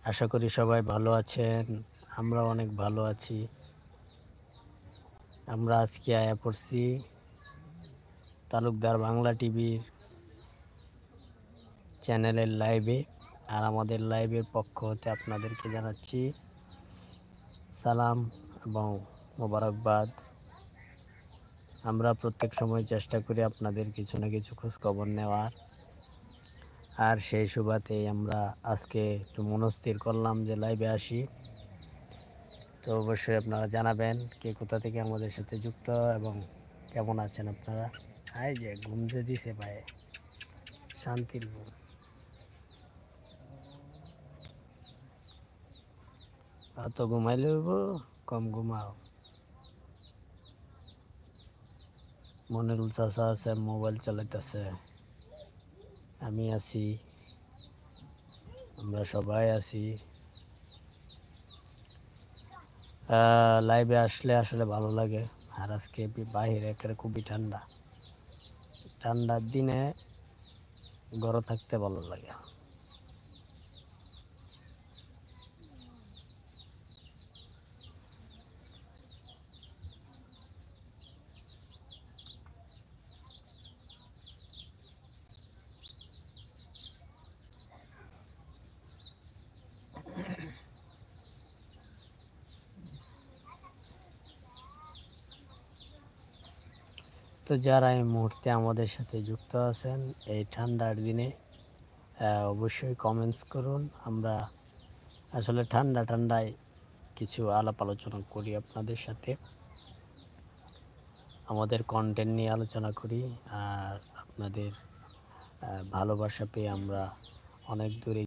আশা করি সবাই ভালো আছেন। আমরাও অনেক ভালো আছি। আমরা আজকে আয়া পড়ছি তালুকদার বাংলা টিভির চ্যানেলের লাইভে। আর আমাদের লাইভের পক্ষ হতে আপনাদেরকে জানাচ্ছি সালাম এবং মোবারকবাদ। আমরা প্রত্যেক সময় চেষ্টা করি আপনাদের কিছু না কিছু খোঁজখবর নেওয়ার। আর সেই সুবাদেই আমরা আজকে একটু মনস্থির করলাম যে লাইভে আসি। তো অবশ্যই আপনারা জানাবেন কে কোথা থেকে আমাদের সাথে যুক্ত এবং কেমন আছেন আপনারা। এই যে ঘুম যে দিছে ভাই, শান্তির ঘুম। অত ঘুমাইলে হইব, কম ঘুমাও। মনিরুল চাচা আছে, মোবাইল চালাইতেছে। আমি আছি, আমরা সবাই আছি। লাইভে আসলে আসলে ভালো লাগে। আর আজকে বাহিরে একেবারে খুবই ঠান্ডা। ঠান্ডার দিনে ঘরে থাকতে ভালো লাগে। তো যারা এই মুহূর্তে আমাদের সাথে যুক্ত আছেন এই ঠান্ডার দিনে, অবশ্যই কমেন্টস করুন। আমরা আসলে ঠান্ডায় কিছু আলাপ আলোচনা করি আপনাদের সাথে, আমাদের কন্টেন্ট নিয়ে আলোচনা করি। আর আপনাদের ভালোবাসা পেয়ে আমরা অনেক দূরে